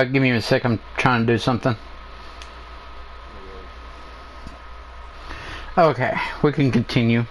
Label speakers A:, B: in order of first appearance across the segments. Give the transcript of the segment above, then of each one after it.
A: Give me a sec, I'm trying to do something. Okay, we can continue.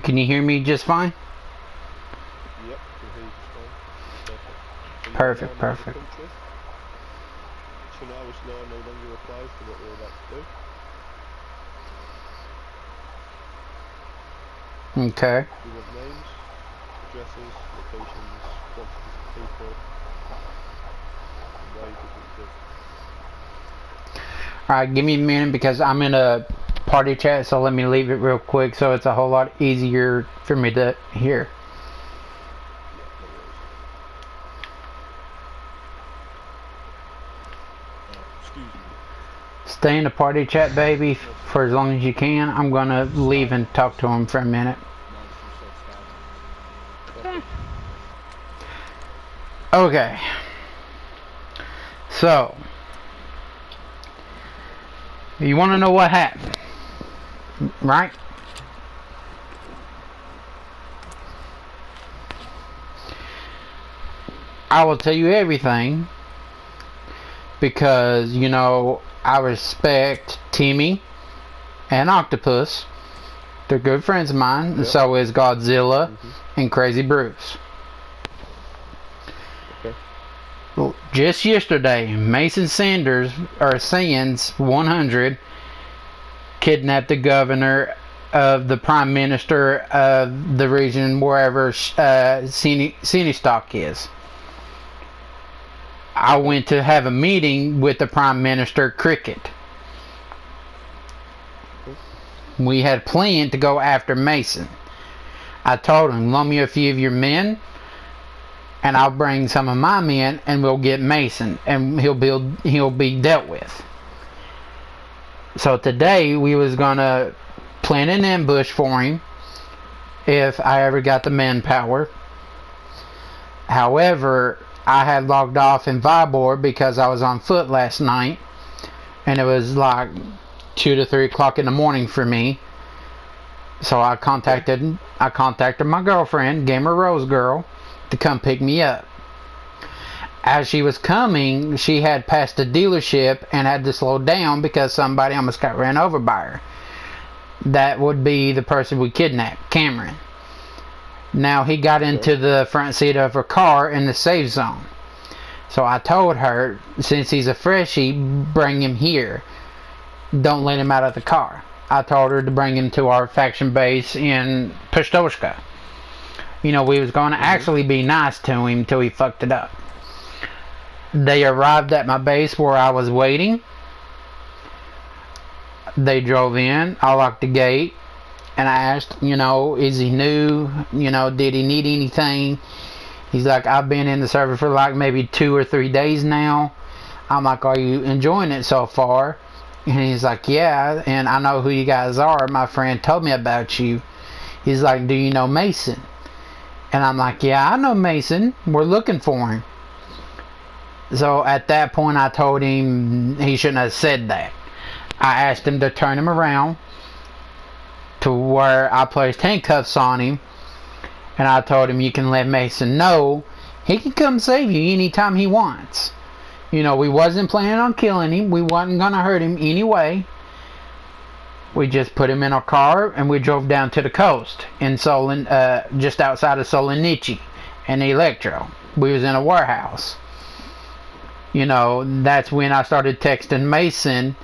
A: Can you hear me just fine?
B: Yep, can hear you just fine.
A: Perfect, perfect.
B: So now which law no longer applies to what we're about to do.
A: Okay.
B: We want names, addresses, locations, quantities of people, and wages that we do.
A: Alright, give me a minute because I'm in a party chat, so let me leave it real quick so it's a whole lot easier for me to hear.
B: Yeah, no worries. Excuse me.
A: Stay in the party chat, baby, for as long as you can. I'm gonna leave and talk to him for a minute. Okay. So, you want to know what happened, right? I will tell you everything because, you know, I respect Timmy and Octopus. They're good friends of mine, and so is Godzilla and Crazy Bruce.
B: Okay.
A: Just yesterday, Mason Sanders, or Sands 100, kidnapped the governor of the prime minister of the region wherever Sinistok is. I went to have a meeting with the prime minister, Cricket. We had planned to go after Mason. I told him, loan me a few of your men and I'll bring some of my men and we'll get Mason and he'll be dealt with. So today we was gonna plan an ambush for him if I ever got the manpower. However, I had logged off in Vibor because I was on foot last night and it was like 2 to 3 o'clock in the morning for me. So I contacted my girlfriend, Gamer Rose Girl, to come pick me up. As she was coming, she had passed a dealership and had to slow down because somebody almost got ran over by her. That would be the person we kidnapped, Cameron. Now he got into the front seat of her car in the safe zone. So I told her, since he's a freshie, bring him here. Don't let him out of the car. I told her to bring him to our faction base in Pistoshka. You know, we was going to actually be nice to him till he fucked it up. They arrived at my base where I was waiting. They drove in. I locked the gate. And I asked, you know, is he new? You know, did he need anything? He's like, I've been in the server for like maybe 2 or 3 days now. I'm like, are you enjoying it so far? And he's like, yeah, and I know who you guys are. My friend told me about you. He's like, do you know Mason? And I'm like, yeah, I know Mason. We're looking for him. So at that point, I told him he shouldn't have said that. I asked him to turn him around to where I placed handcuffs on him. And I told him, you can let Mason know he can come save you anytime he wants. You know, we wasn't planning on killing him. We wasn't going to hurt him anyway. We just put him in our car and we drove down to the coast in Solon, just outside of Solonici and Electro. We was in a warehouse. You know, that's when I started texting Mason.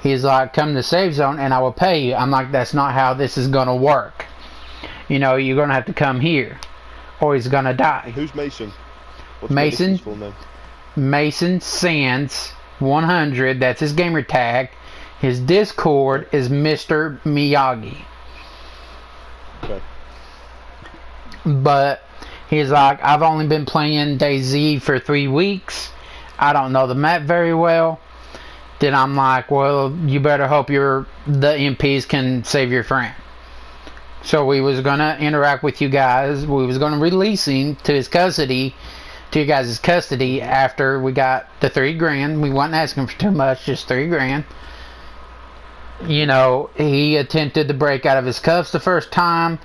A: He's like, come to the safe zone and I will pay you. I'm like, that's not how this is going to work. You know, you're going to have to come here or he's going to die.
B: Who's Mason? What's
A: Mason?
B: Full name?
A: Mason Sands 100. That's his gamer tag. His Discord is Mr. Miyagi.
B: Okay.
A: But he's like, I've only been playing DayZ for 3 weeks. I don't know the map very well. Then I'm like, well, you better hope the MPs can save your friend. So we was gonna interact with you guys. We was gonna release him to his custody, to you guys' custody after we got the $3,000. We wasn't asking for too much, just $3,000. You know, he attempted to break out of his cuffs the first time.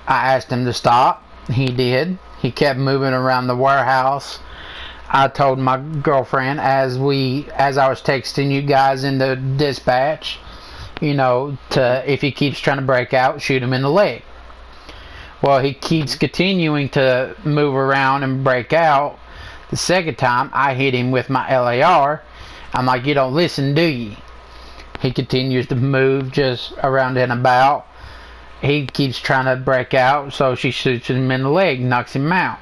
A: I asked him to stop. He did. He kept moving around the warehouse. I told my girlfriend as I was texting you guys in the dispatch, you know, if he keeps trying to break out, shoot him in the leg. Well, he keeps continuing to move around and break out. The second time, I hit him with my LAR. I'm like, you don't listen, do you? He continues to move just around and about. He keeps trying to break out, so she shoots him in the leg, knocks him out.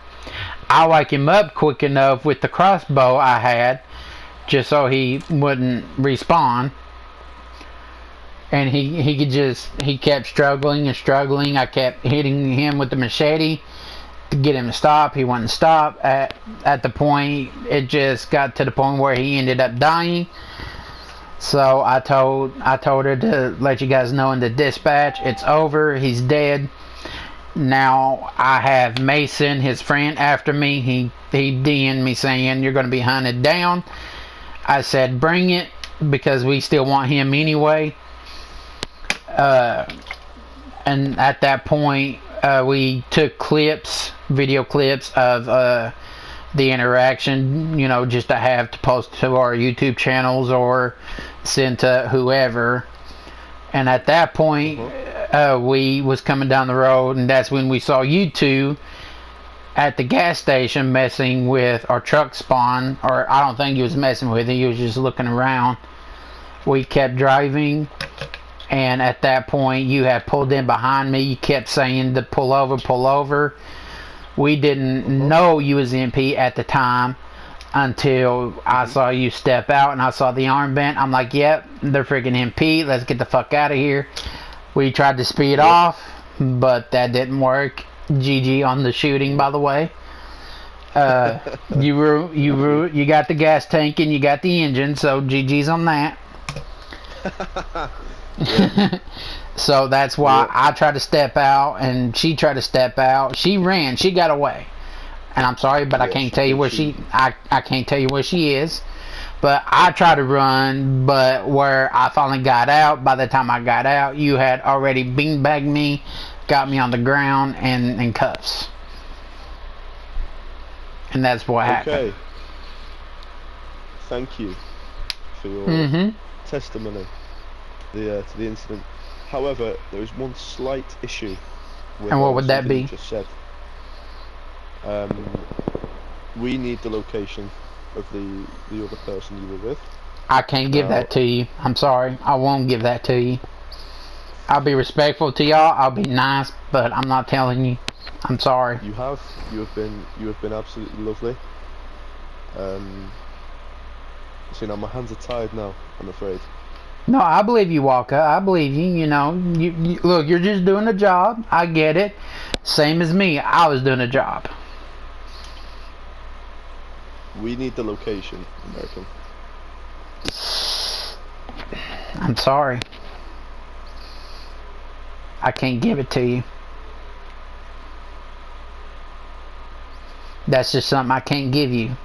A: I wake him up quick enough with the crossbow I had, just so he wouldn't respawn. And he kept struggling and struggling. I kept hitting him with the machete to get him to stop. He wouldn't stop. At the point, it just got to the point where he ended up dying. So I told her to let you guys know in the dispatch, it's over. He's dead. Now I have Mason, his friend, after me. He DM'd me saying you're going to be hunted down. I said bring it, because we still want him anyway. And at that point, we took video clips of the interaction, you know, just to have to post to our YouTube channels or send to whoever. And at that point, we was coming down the road, and that's when we saw you two at the gas station messing with our truck spawn. Or I don't think he was messing with it, he was just looking around. We kept driving, and at that point you had pulled in behind me. You kept saying to pull over, pull over. We didn't know you was MP at the time until I saw you step out and I saw the armband. I'm like, yep, they're freaking MP. Let's get the fuck out of here. We tried to speed off, but that didn't work. GG on the shooting, by the way. You got the gas tank and you got the engine, so GG's on that. So that's why I tried to step out and she tried to step out. She ran, she got away. And I'm sorry, but I can't tell you where I can't tell you where she is. But I tried to run, but where I finally got out, by the time I got out, you had already beanbagged me, got me on the ground and in cuffs. And that's what happened.
B: Okay. Thank you for your testimony to the incident. However, there is one slight issue with
A: and what would that be?
B: You just said. We need the location of the other person you were with.
A: I can't give that to you. I'm sorry. I won't give that to you. I'll be respectful to y'all. I'll be nice, but I'm not telling you. I'm sorry.
B: You have been absolutely lovely. So you know, my hands are tied now, I'm afraid.
A: No, I believe you, Walker. I believe you. You know, you look, you're just doing a job. I get it. Same as me. I was doing a job.
B: We need the location, American.
A: I'm sorry. I can't give it to you. That's just something I can't give you.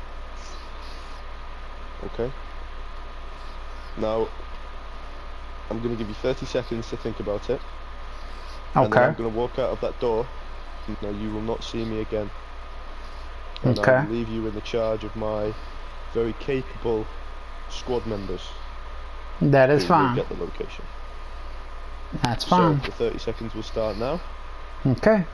B: Okay. Now, I'm going to give you 30 seconds to think about it.
A: Okay.
B: And then I'm going to walk out of that door. Now, you will not see me again. And
A: okay.
B: I'll leave you in the charge of my very capable squad members.
A: That is fine.
B: Get the location.
A: That's fine.
B: So, the 30 seconds will start now.
A: Okay.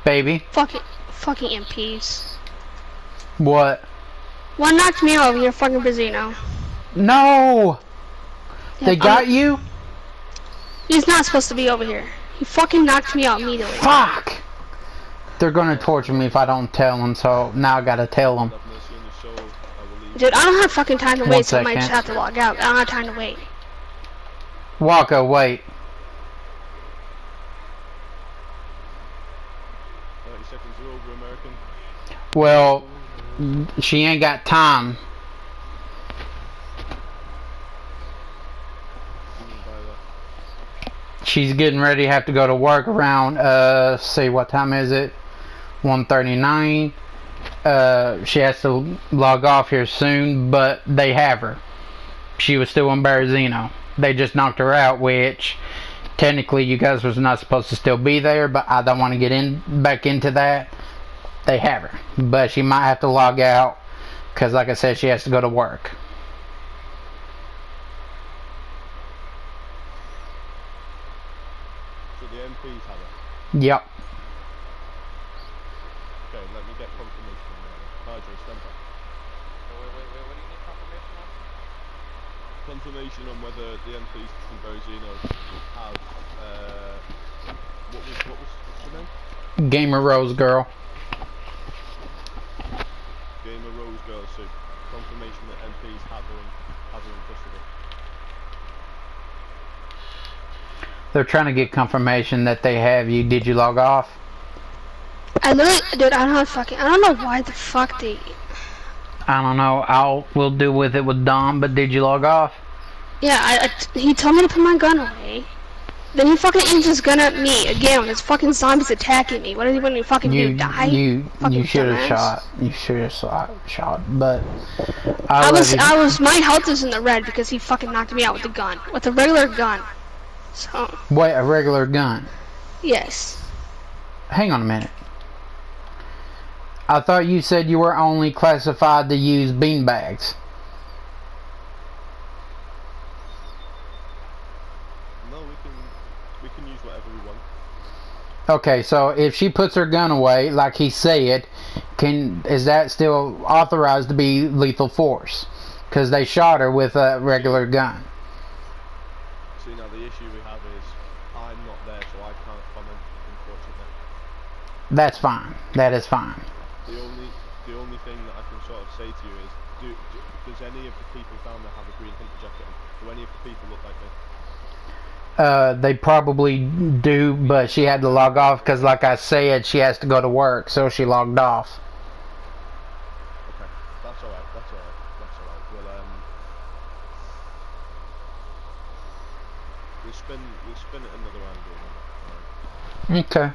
A: Baby.
C: Fucking MPs.
A: What?
C: One knocked me over. You're fucking busy now.
A: No.
C: Yeah,
A: they got you?
C: He's not supposed to be over here. He fucking knocked me out immediately.
A: Fuck. They're gonna torture me if I don't tell them, so now I gotta tell them.
C: Dude, I don't have fucking time to wait, so I might just have to log out. I don't have time to wait.
A: Walker, wait.
B: 30 seconds are over, American.
A: Well, She ain't got time.
B: What do you mean by that?
A: She's getting ready to have to go to work around, see, what time is it? 1:39. She has to log off here soon, but they have her. She was still in Berezino. They just knocked her out, which technically you guys was not supposed to still be there, but I don't want to get back into that. They have her, but she might have to log out because, like I said, she has to go to work.
B: So the MPs have it?
A: Yep.
B: Okay, let me get confirmation on that. Marjorie, stand by.
D: Wait, what do you need confirmation on?
B: Confirmation on whether the MPs from Berezino have, what's the name?
A: Gamer Rose Girl.
B: Gamer Rose Girl, so confirmation that MPs have her in custody.
A: They're trying to get confirmation that they have you. Did you log off?
C: I literally, dude, I don't know why the fuck they...
A: I don't know. We'll deal with it with Dom, but did you log off?
C: Yeah, he told me to put my gun away. Then he fucking aims his gun at me again when his fucking zombies attacking me. What does he want me to fucking do? Die?
A: You should have
C: dumbass.
A: shot. You should have shot. But
C: I was. My health is in the red because he fucking knocked me out with a gun, with a regular gun. So.
A: Wait, a regular gun?
C: Yes.
A: Hang on a minute. I thought you said you were only classified to use beanbags.
B: No, we can use whatever we want.
A: Okay, so if she puts her gun away, like he said, is that still authorized to be lethal force? Because they shot her with a regular gun.
B: See, now the issue we have is I'm not there, so I can't comment, unfortunately.
A: That's fine. That is fine.
B: The only thing that I can sort of say to you is, does any of the people down there have a green hunter jacket on? Do any of the people look like me?
A: They probably do, but she had to log off because, like I said, she has to go to work, so she logged off.
B: Okay, that's alright. We'll spin it another angle.
A: Okay.